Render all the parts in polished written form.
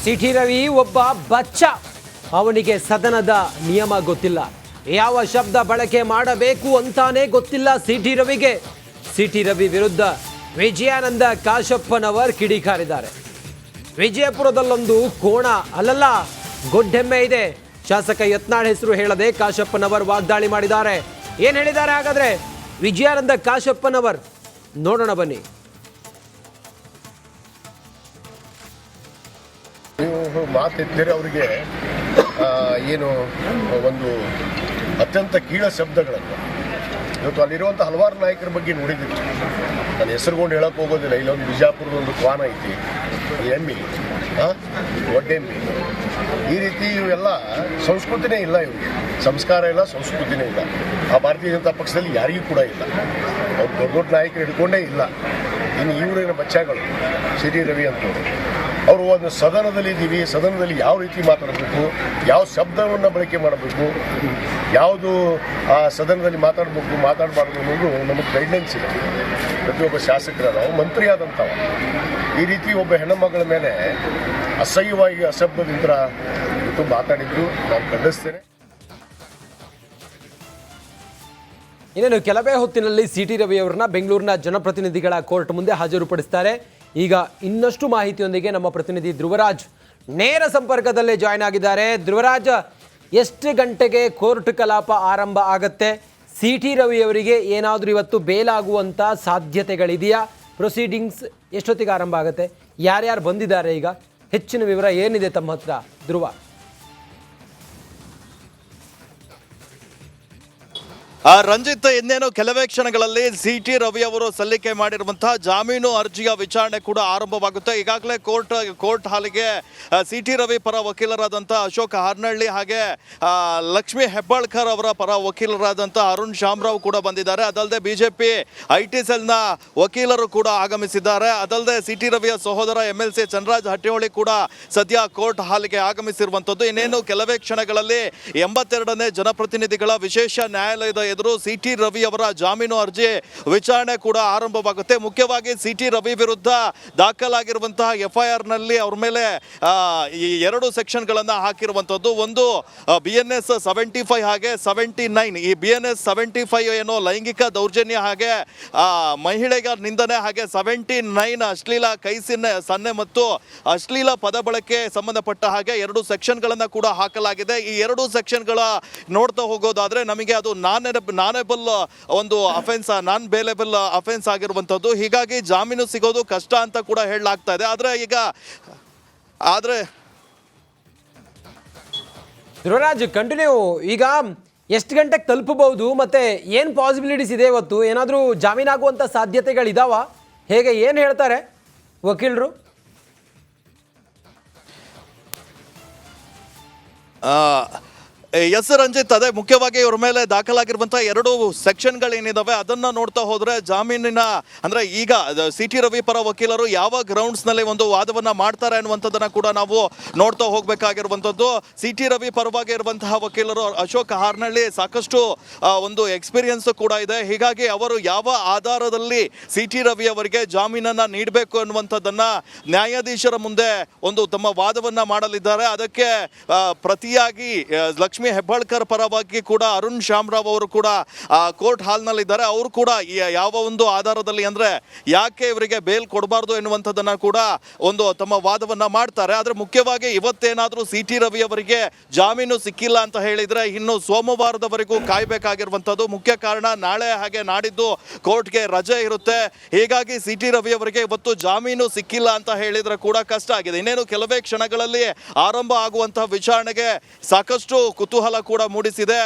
City Ravi ಒಬ್ಬ ಬಚ್ಚ. ಅವನಿಗೆ ಸದನದ ನಿಯಮ ಗೊತ್ತಿಲ್ಲ, ಯಾವ ಶಬ್ದ ಬಳಕೆ ಮಾಡಬೇಕು ಅಂತಾನೆ ಗೊತ್ತಿಲ್ಲ ಸಿಟಿ ರವಿಗೆ. ಸಿಟಿ ರವಿ ವಿರುದ್ಧ ವಿಜಯಾನಂದ ಕಾಶಪ್ಪನವರ್ ಕಿಡಿಕಾರಿದ್ದಾರೆ. ವಿಜಯಪುರದಲ್ಲೊಂದು ಕೋಣ ಅಲ್ಲಲ್ಲ ಗೊಡ್ಡೆಮ್ಮೆ ಇದೆ. ಶಾಸಕ ಯತ್ನಾಳ್ ಹೆಸರು ಹೇಳದೆ ಕಾಶಪ್ಪನವರ್ ವಾಗ್ದಾಳಿ ಮಾಡಿದ್ದಾರೆ. ಏನ್ ಹೇಳಿದ್ದಾರೆ ಹಾಗಾದ್ರೆ ವಿಜಯಾನಂದ ಕಾಶಪ್ಪನವರ್? ನೋಡೋಣ ಬನ್ನಿ. ನೀವು ಮಾತಿದ್ದರೆ ಅವರಿಗೆ ಏನು ಒಂದು ಅತ್ಯಂತ ಕೀಳ ಶಬ್ದಗಳನ್ನು ಇವತ್ತು ಅಲ್ಲಿರುವಂಥ ಹಲವಾರು ನಾಯಕರ ಬಗ್ಗೆ ನೋಡಿದ್ದೀವಿ. ನಾನು ಹೆಸರುಗೊಂಡು ಹೇಳಕ್ಕೆ ಹೋಗೋದಿಲ್ಲ. ಇಲ್ಲೊಂದು ಬಿಜಾಪುರದ ಒಂದು ಕ್ವಾನ ಐತಿ, ಎಮ್ಮಿ, ಒಡ್ಡೆಮ್ಮಿ, ಈ ರೀತಿ ಇವೆಲ್ಲ ಸಂಸ್ಕೃತಿನೇ ಇಲ್ಲ. ಇವರಿಗೆ ಸಂಸ್ಕಾರ ಇಲ್ಲ, ಸಂಸ್ಕೃತಿನೇ ಇಲ್ಲ. ಆ ಭಾರತೀಯ ಜನತಾ ಪಕ್ಷದಲ್ಲಿ ಯಾರಿಗೂ ಕೂಡ ಇಲ್ಲ. ಅವ್ರು ದೊಡ್ಡ ದೊಡ್ಡ ನಾಯಕರು ಹಿಡ್ಕೊಂಡೇ ಇಲ್ಲ. ಇನ್ನು ಇವರಿನ ಬಚ್ಚಾಗಳು ಸಿಟಿ ರವಿ ಅಂತವರು, ಅವರು ಒಂದು ಸದನದಲ್ಲಿ ಇದ್ದೀವಿ, ಸದನದಲ್ಲಿ ಯಾವ ರೀತಿ ಮಾತಾಡಬೇಕು, ಯಾವ ಶಬ್ದವನ್ನು ಬಳಕೆ ಮಾಡಬೇಕು, ಯಾವುದು ಆ ಸದನದಲ್ಲಿ ಮಾತಾಡಬಾರ್ದು ಅನ್ನೋದು ನಮಗೆ ಗೈಡ್ಲೈನ್ಸ್ ಇದೆ. ಪ್ರತಿಯೊಬ್ಬ ಶಾಸಕರ ನಾವು ಮಂತ್ರಿ ಆದಂಥವ ಈ ರೀತಿ ಒಬ್ಬ ಹೆಣ್ಣುಮಗಳ ಮೇಲೆ ಅಸಹ್ಯವಾಗಿ ಅಶಬ್ದದಿಂದ ಇವತ್ತು ಮಾತಾಡಿದ್ರು ನಾನು ಖಂಡಿಸ್ತೇನೆ. ಇನ್ನೇನು ಕೆಲವೇ ಹೊತ್ತಿನಲ್ಲಿ ಸಿಟಿ ರವಿ ಅವರನ್ನ ಬೆಂಗಳೂರಿನ ಜನಪ್ರತಿನಿಧಿಗಳ ಕೋರ್ಟ್ ಮುಂದೆ ಹಾಜರುಪಡಿಸ್ತಾರೆ. ಈಗ ಇನ್ನಷ್ಟು ಮಾಹಿತಿಯೊಂದಿಗೆ ನಮ್ಮ ಪ್ರತಿನಿಧಿ ಧ್ರುವರಾಜ್ ನೇರ ಸಂಪರ್ಕದಲ್ಲೇ ಜಾಯ್ನ್ ಆಗಿದ್ದಾರೆ. ಧ್ರುವರಾಜ್, ಎಷ್ಟು ಗಂಟೆಗೆ ಕೋರ್ಟ್ ಕಲಾಪ ಆರಂಭ ಆಗತ್ತೆ? ಸಿಟಿ ರವಿ ಅವರಿಗೆ ಏನಾದರೂ ಇವತ್ತು ಬೇಲಾಗುವಂಥ ಸಾಧ್ಯತೆಗಳಿದೆಯಾ? ಪ್ರೊಸೀಡಿಂಗ್ಸ್ ಎಷ್ಟೊತ್ತಿಗೆ ಆರಂಭ ಆಗುತ್ತೆ? ಯಾರ್ಯಾರು ಬಂದಿದ್ದಾರೆ? ಈಗ ಹೆಚ್ಚಿನ ವಿವರ ಏನಿದೆ ತಮ್ಮ ಹತ್ರ ಧ್ರುವ? ರಂಜಿತ್, ಇನ್ನೇನು ಕೆಲವೇ ಕ್ಷಣಗಳಲ್ಲಿ ಸಿಟಿ ರವಿ ಅವರು ಸಲ್ಲಿಕೆ ಮಾಡಿರುವಂತಹ ಜಾಮೀನು ಅರ್ಜಿಯ ವಿಚಾರಣೆ ಕೂಡ ಆರಂಭವಾಗುತ್ತೆ. ಈಗಾಗಲೇ ಕೋರ್ಟ್ ಹಾಲಿಗೆ ಸಿಟಿ ರವಿ ಪರ ವಕೀಲರಾದಂತಹ ಅಶೋಕ್ ಹಾರ್ನಳ್ಳಿ ಹಾಗೆ ಲಕ್ಷ್ಮೀ ಹೆಬ್ಬಾಳ್ಕರ್ ಅವರ ಪರ ವಕೀಲರಾದಂತಹ ಅರುಣ್ ಶಾಮರಾವ್ ಕೂಡ ಬಂದಿದ್ದಾರೆ. ಅದಲ್ಲದೆ ಬಿಜೆಪಿ ಐಟಿ ಸೆಲ್ನ ವಕೀಲರು ಕೂಡ ಆಗಮಿಸಿದ್ದಾರೆ. ಅದಲ್ಲದೆ ಸಿಟಿ ರವಿಯ ಸಹೋದರ MLC ಚಂದ್ರರಾಜ್ ಹಟ್ಟಿಹೊಳಿ ಕೂಡ ಸದ್ಯ ಕೋರ್ಟ್ ಹಾಲಿಗೆ ಆಗಮಿಸಿರುವಂಥದ್ದು. ಇನ್ನೇನು ಕೆಲವೇ ಕ್ಷಣಗಳಲ್ಲಿ 82ನೇ ಜನಪ್ರತಿನಿಧಿಗಳ ವಿಶೇಷ ನ್ಯಾಯಾಲಯದ ಎದುರು ಸಿಟಿ ರವಿ ಅವರ ಜಾಮೀನು ಅರ್ಜಿ ವಿಚಾರಣೆ ಕೂಡ ಆರಂಭವಾಗುತ್ತೆ. ಮುಖ್ಯವಾಗಿ ಸಿಟಿ ರವಿ ವಿರುದ್ಧ ದಾಖಲಾಗಿರುವಂತಹ FIR ನಲ್ಲಿ ಅವ್ರ ಮೇಲೆ ಈ 2 ಸೆಕ್ಷನ್ಗಳನ್ನು ಹಾಕಿರುವಂಥದ್ದು. ಒಂದು BNS 75 ಹಾಗೆ 79. ಈ BNS 75 ಏನೋ ಲೈಂಗಿಕ ದೌರ್ಜನ್ಯ ಹಾಗೆ ಮಹಿಳೆಗೆ ನಿಂದನೆ, ಹಾಗೆ 79 ಅಶ್ಲೀಲ ಕೈ ಸನ್ನೆ ಮತ್ತು ಅಶ್ಲೀಲ ಪದ ಬಳಕೆ ಸಂಬಂಧಪಟ್ಟ ಹಾಗೆ 2 ಸೆಕ್ಷನ್ಗಳನ್ನು ಕೂಡ ಹಾಕಲಾಗಿದೆ. ಈ 2 ಸೆಕ್ಷನ್ಗಳ ನೋಡ್ತಾ ಹೋಗೋದಾದ್ರೆ ನಮಗೆ ಅದು ನಾನೆಬಲ್ ಒಂದು ಅಫೆನ್ಸ್, ನಾನ್ ಬೇಲೆಬಲ್ ಅಫೆನ್ಸ್ ಆಗಿರುವಂಥದ್ದು. ಹೀಗಾಗಿ ಜಾಮೀನು ಸಿಗೋದು ಕಷ್ಟ ಅಂತ ಕೂಡ ಹೇಳಲಾಗ್ತಾ ಇದೆ. ಆದ್ರೆ ಧ್ರುವರಾಜ್, ಕಂಟಿನ್ಯೂ. ಈಗ ಎಷ್ಟು ಗಂಟೆಗೆ ತಲುಪಬಹುದು, ಮತ್ತೆ ಏನು ಪಾಸಿಬಿಲಿಟೀಸ್ ಇದೆ ಇವತ್ತು? ಏನಾದರೂ ಜಾಮೀನಾಗುವಂಥ ಸಾಧ್ಯತೆಗಳಿದಾವ? ಹೇಗೆ, ಏನು ಹೇಳ್ತಾರೆ ವಕೀಲರು? ಎಸ್ ರಂಜಿತ್, ಅದೇ ಮುಖ್ಯವಾಗಿ ಇವ್ರ ಮೇಲೆ ದಾಖಲಾಗಿರುವಂತಹ 2 ಸೆಕ್ಷನ್ಗಳೇನಿದಾವೆ ಅದನ್ನ ನೋಡ್ತಾ ಹೋದ್ರೆ ಜಾಮೀನಿನ ಅಂದ್ರೆ ಈಗ ಸಿಟಿ ರವಿ ಪರ ವಕೀಲರು ಯಾವ ಗ್ರೌಂಡ್ಸ್ನಲ್ಲಿ ಒಂದು ವಾದವನ್ನ ಮಾಡ್ತಾರೆ ಅನ್ನುವಂಥದ್ದನ್ನ ಕೂಡ ನಾವು ನೋಡ್ತಾ ಹೋಗ್ಬೇಕಾಗಿರುವಂಥದ್ದು. ಸಿಟಿ ರವಿ ಪರವಾಗಿ ಇರುವಂತಹ ವಕೀಲರು ಅಶೋಕ್ ಹಾರ್ನಳ್ಳಿ ಸಾಕಷ್ಟು ಒಂದು ಎಕ್ಸ್ಪೀರಿಯನ್ಸ್ ಕೂಡ ಇದೆ. ಹೀಗಾಗಿ ಅವರು ಯಾವ ಆಧಾರದಲ್ಲಿ ಸಿಟಿ ರವಿ ಅವರಿಗೆ ಜಾಮೀನನ್ನ ನೀಡಬೇಕು ಅನ್ನುವಂಥದ್ದನ್ನ ನ್ಯಾಯಾಧೀಶರ ಮುಂದೆ ಒಂದು ತಮ್ಮ ವಾದವನ್ನ ಮಾಡಲಿದ್ದಾರೆ. ಅದಕ್ಕೆ ಪ್ರತಿಯಾಗಿ ಲಕ್ಷ್ಮೀ ಹೆಬ್ಬಾಳ್ಕರ್ ಪರವಾಗಿ ಕೂಡ ಅರುಣ್ ಶಾಮರಾವ್ ಅವರು ಕೂಡ ಕೋರ್ಟ್ ಹಾಲ್ನಲ್ಲಿದ್ದಾರೆ. ಅವರು ಕೂಡ ಯಾವ ಒಂದು ಆಧಾರದಲ್ಲಿ ಅಂದ್ರೆ ಯಾಕೆ ಇವರಿಗೆ ಬೇಲ್ ಕೊಡಬಾರ್ದು ಎನ್ನುವಂಥದ್ದನ್ನ ಕೂಡ ಒಂದು ತಮ್ಮ ವಾದವನ್ನ ಮಾಡ್ತಾರೆ. ಆದ್ರೆ ಮುಖ್ಯವಾಗಿ ಇವತ್ತೇನಾದ್ರೂ ಸಿಟಿ ರವಿ ಅವರಿಗೆ ಜಾಮೀನು ಸಿಕ್ಕಿಲ್ಲ ಅಂತ ಹೇಳಿದ್ರೆ ಇನ್ನು ಸೋಮವಾರದವರೆಗೂ ಕಾಯ್ಬೇಕಾಗಿರುವಂಥದ್ದು. ಮುಖ್ಯ ಕಾರಣ ನಾಳೆ ಹಾಗೆ ನಾಡಿದ್ದು ಕೋರ್ಟ್ಗೆ ರಜೆ ಇರುತ್ತೆ. ಹೀಗಾಗಿ ಸಿಟಿ ರವಿ ಅವರಿಗೆ ಇವತ್ತು ಜಾಮೀನು ಸಿಕ್ಕಿಲ್ಲ ಅಂತ ಹೇಳಿದ್ರೆ ಕೂಡ ಕಷ್ಟ ಆಗಿದೆ. ಇನ್ನೇನು ಕೆಲವೇ ಕ್ಷಣಗಳಲ್ಲಿ ಆರಂಭ ಆಗುವಂತಹ ವಿಚಾರಣೆಗೆ ಸಾಕಷ್ಟು ಕುತೂಹಲ ಕೂಡ ಮೂಡಿಸಿದೆ.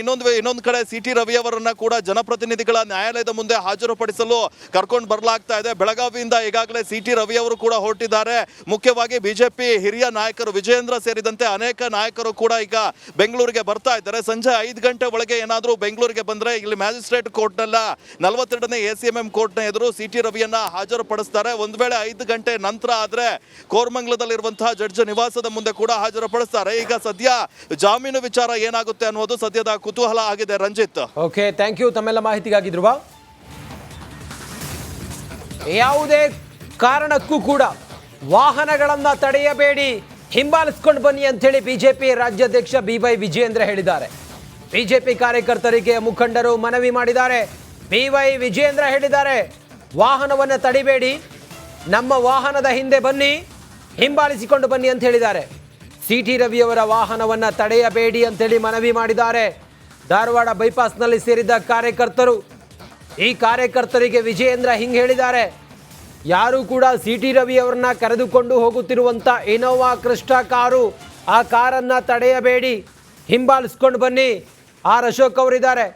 ಇನ್ನೊಂದು ಕಡೆ ಸಿಟಿ ರವಿ ಅವರನ್ನ ಕೂಡ ಜನಪ್ರತಿನಿಧಿಗಳ ನ್ಯಾಯಾಲಯದ ಮುಂದೆ ಹಾಜರುಪಡಿಸಲು ಕರ್ಕೊಂಡು ಬರಲಾಗ್ತಾ ಇದೆ. ಬೆಳಗಾವಿಯಿಂದ ಈಗಾಗಲೇ ಸಿಟಿ ರವಿ ಅವರು ಕೂಡ ಹೊರಟಿದ್ದಾರೆ. ಮುಖ್ಯವಾಗಿ ಬಿಜೆಪಿ ಹಿರಿಯ ನಾಯಕರು ವಿಜಯೇಂದ್ರ ಸೇರಿದಂತೆ ಅನೇಕ ನಾಯಕರು ಕೂಡ ಈಗ ಬೆಂಗಳೂರಿಗೆ ಬರ್ತಾ ಇದ್ದಾರೆ. ಸಂಜೆ 5 ಗಂಟೆ ಒಳಗೆ ಏನಾದರೂ ಬೆಂಗಳೂರಿಗೆ ಬಂದ್ರೆ ಇಲ್ಲಿ ಮ್ಯಾಜಿಸ್ಟ್ರೇಟ್ ಕೋರ್ಟ್ನಲ್ಲ 42ನೇ ACMM ಕೋರ್ಟ್ನ ಎದುರು ಸಿಟಿ ರವಿಯನ್ನ ಹಾಜರುಪಡಿಸ್ತಾರೆ. ಒಂದು ವೇಳೆ 5 ಗಂಟೆ ನಂತರ ಆದ್ರೆ ಕೋರಮಂಗಲದಲ್ಲಿರುವಂತಹ ಜಡ್ಜ್ ನಿವಾಸದ ಮುಂದೆ ಕೂಡ ಹಾಜರುಪಡಿಸ್ತಾರೆ. ಈಗ ಸದ್ಯ ಜಾಮೀನು ವಿಚಾರ ಏನಾಗುತ್ತೆ ಅನ್ನೋದು ಸದ್ಯದ ಕುತೂಹಲ ಆಗಿದೆ ರಂಜಿತ್. ಓಕೆ, ಥ್ಯಾಂಕ್ ಯು ತಮ್ಮೆಲ್ಲ ಮಾಹಿತಿಗಾಗಿ ಧ್ರುವ. ಯಾವುದೇ ಕಾರಣಕ್ಕೂ ಕೂಡ ವಾಹನಗಳನ್ನು ತಡೆಯಬೇಡಿ, ಹಿಂಬಾಲಿಸ್ಕೊಂಡು ಬನ್ನಿ ಅಂತೇಳಿ ಬಿಜೆಪಿ ರಾಜ್ಯಾಧ್ಯಕ್ಷ BY ವಿಜಯೇಂದ್ರ ಹೇಳಿದ್ದಾರೆ. ಬಿಜೆಪಿ ಕಾರ್ಯಕರ್ತರಿಗೆ ಮುಖಂಡರು ಮನವಿ ಮಾಡಿದ್ದಾರೆ. BY ವಿಜಯೇಂದ್ರ ಹೇಳಿದ್ದಾರೆ, ವಾಹನವನ್ನು ತಡಿಬೇಡಿ, ನಮ್ಮ ವಾಹನದ ಹಿಂದೆ ಬನ್ನಿ, ಹಿಂಬಾಲಿಸಿಕೊಂಡು ಬನ್ನಿ ಅಂತ ಹೇಳಿದ್ದಾರೆ. CT ರವಿಯವರ ವಾಹನವನ್ನು ತಡೆಯಬೇಡಿ ಅಂತೇಳಿ ಮನವಿ ಮಾಡಿದ್ದಾರೆ. ಧಾರವಾಡ ಬೈಪಾಸ್ನಲ್ಲಿ ಸೇರಿದ ಕಾರ್ಯಕರ್ತರು, ಈ ಕಾರ್ಯಕರ್ತರಿಗೆ ವಿಜಯೇಂದ್ರ ಹಿಂಗೆ ಹೇಳಿದ್ದಾರೆ, ಯಾರು ಕೂಡ CT ರವಿಯವರನ್ನ ಕರೆದುಕೊಂಡು ಹೋಗುತ್ತಿರುವಂಥ ಇನೋವಾ ಕ್ರಿಸ್ಟಾ ಕಾರು, ಆ ಕಾರನ್ನು ತಡೆಯಬೇಡಿ, ಹಿಂಬಾಲಿಸ್ಕೊಂಡು ಬನ್ನಿ. ಅಶೋಕ್ ಅವರಿದ್ದಾರೆ,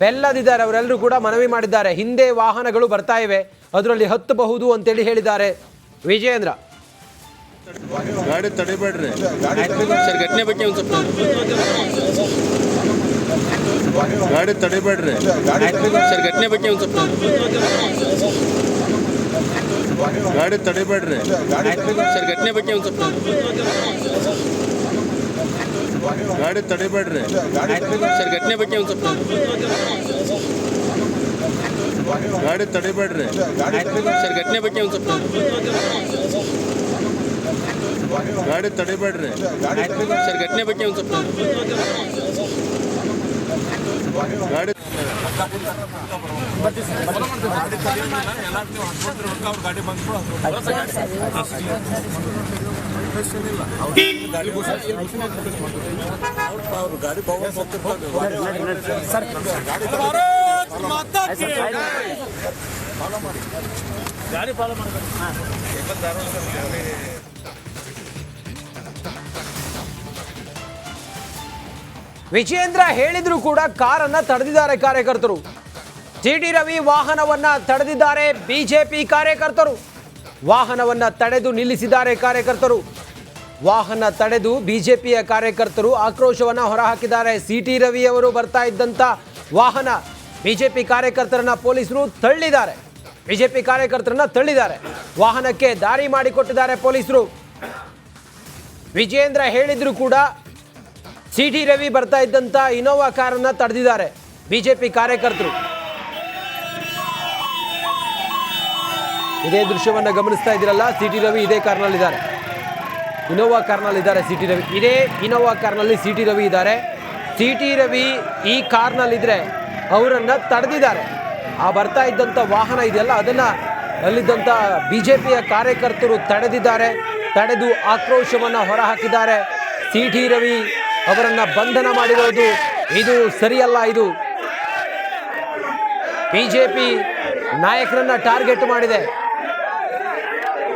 ಬೆಲ್ಲದಿದ್ದಾರೆ, ಅವರೆಲ್ಲರೂ ಕೂಡ ಮನವಿ ಮಾಡಿದ್ದಾರೆ. ಹಿಂದೆ ವಾಹನಗಳು ಬರ್ತಾ ಇವೆ, ಅದರಲ್ಲಿ ಹತ್ತಬಹುದು ಅಂತೇಳಿ ಹೇಳಿದ್ದಾರೆ ವಿಜಯೇಂದ್ರ. ಗಾಡಿ ತಡಿಬೇಡ್ರಿ ಸರ್, ಘಟನೆ ಬಗ್ಗೆ ಒಂದು ಸ್ವಲ್ಪ ಗಾಡಿ ತಡಿಬೇಡ್ರಿ ಸರ್, ಘಟನೆ ಬಗ್ಗೆ ಒಂದು ಸ್ವಲ್ಪ ಗಾಡಿ ತಡಿಬೇಡ್ರಿ ಸರ್, ಘಟನೆ ಬಗ್ಗೆ ಒಂದು ಸ್ವಲ್ಪ ಗಾಡಿ ತಡಿಬೇಡ್ರಿ ಸರ್, ಘಟನೆ ಬಗ್ಗೆ ಒಂದು ಸ್ವಲ್ಪ ಗಾಡಿ ತಡಿಬೇಡ್ರಿ ಸರ್, ಘಟನೆ ಬಗ್ಗೆ ಒಂದು ಸ್ವಲ್ಪ ಗಾಡಿ ತಡಿಬೇಡ್ರಿ ಸರ್, ಘಟನೆ ಬಗ್ಗೆ ಒಂದು ಸ್ವಲ್ಪ ಗಾಡಿ ವಿಜಯೇಂದ್ರ ಹೇಳಿದ್ರು ಕೂಡ ಕಾರನ್ನ ತಡೆದಿದ್ದಾರೆ ಕಾರ್ಯಕರ್ತರು. CT ರವಿ ವಾಹನವನ್ನ ತಡೆದಿದ್ದಾರೆ ಬಿಜೆಪಿ ಕಾರ್ಯಕರ್ತರು. ವಾಹನವನ್ನ ತಡೆದು ನಿಲ್ಲಿಸಿದ್ದಾರೆ ಕಾರ್ಯಕರ್ತರು. ವಾಹನ ತಡೆದು ಬಿಜೆಪಿಯ ಕಾರ್ಯಕರ್ತರು ಆಕ್ರೋಶವನ್ನ ಹೊರಹಾಕಿದ್ದಾರೆ. CT ರವಿ ಅವರು ಬರ್ತಾ ಇದ್ದಂತ ವಾಹನ ಬಿಜೆಪಿ ಕಾರ್ಯಕರ್ತರನ್ನ ಪೊಲೀಸರು ತಳ್ಳಿದ್ದಾರೆ. ಬಿಜೆಪಿ ಕಾರ್ಯಕರ್ತರನ್ನ ತಳ್ಳಿದ್ದಾರೆ. ವಾಹನಕ್ಕೆ ದಾರಿ ಮಾಡಿಕೊಟ್ಟಿದ್ದಾರೆ ಪೊಲೀಸರು. ವಿಜಯೇಂದ್ರ ಹೇಳಿದ್ರು ಕೂಡ CT ರವಿ ಬರ್ತಾ ಇದ್ದಂತ ಇನೋವಾ ಕಾರನ್ನ ತಡೆದಿದ್ದಾರೆ ಬಿಜೆಪಿ ಕಾರ್ಯಕರ್ತರು. ಇದೇ ದೃಶ್ಯವನ್ನ ಗಮನಿಸ್ತಾ ಇದ್ದೀರಲ್ಲ, CT ರವಿ ಇದೇ ಕಾರ್ನಲ್ಲಿದ್ದಾರೆ, ಇನೋವಾ ಕಾರ್ನಲ್ಲಿದ್ದಾರೆ. CT ರವಿ ಇದೇ ಇನೋವಾ ಕಾರ್ನಲ್ಲಿ CT ರವಿ ಇದ್ದಾರೆ. CT ರವಿ ಈ ಕಾರ್ನಲ್ಲಿದ್ರೆ ಅವರನ್ನ ತಡೆದಿದ್ದಾರೆ. ಆ ಬರ್ತಾ ಇದ್ದಂಥ ವಾಹನ ಇದೆಯಲ್ಲ, ಅದನ್ನ ಅಲ್ಲಿದ್ದಂಥ ಬಿಜೆಪಿಯ ಕಾರ್ಯಕರ್ತರು ತಡೆದಿದ್ದಾರೆ. ತಡೆದು ಆಕ್ರೋಶವನ್ನ ಹೊರಹಾಕಿದ್ದಾರೆ. CT ರವಿ ಅವರನ್ನ ಬಂಧನ ಮಾಡಿರೋದು ಇದು ಸರಿಯಲ್ಲ. ಇದು ಬಿಜೆಪಿ ನಾಯಕರನ್ನ ಟಾರ್ಗೆಟ್ ಮಾಡಿದೆ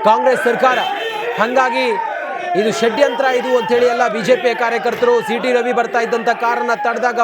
ಕಾಂಗ್ರೆಸ್ ಸರ್ಕಾರ. ಹಾಗಾಗಿ ಇದು ಷಡ್ಯಂತ್ರ ಇದು ಅಂತೇಳಿ ಎಲ್ಲ ಬಿಜೆಪಿಯ ಕಾರ್ಯಕರ್ತರು CT ರವಿ ಬರ್ತಾ ಇದ್ದಂಥ ಕಾರನ್ನ ತಡೆದಾಗ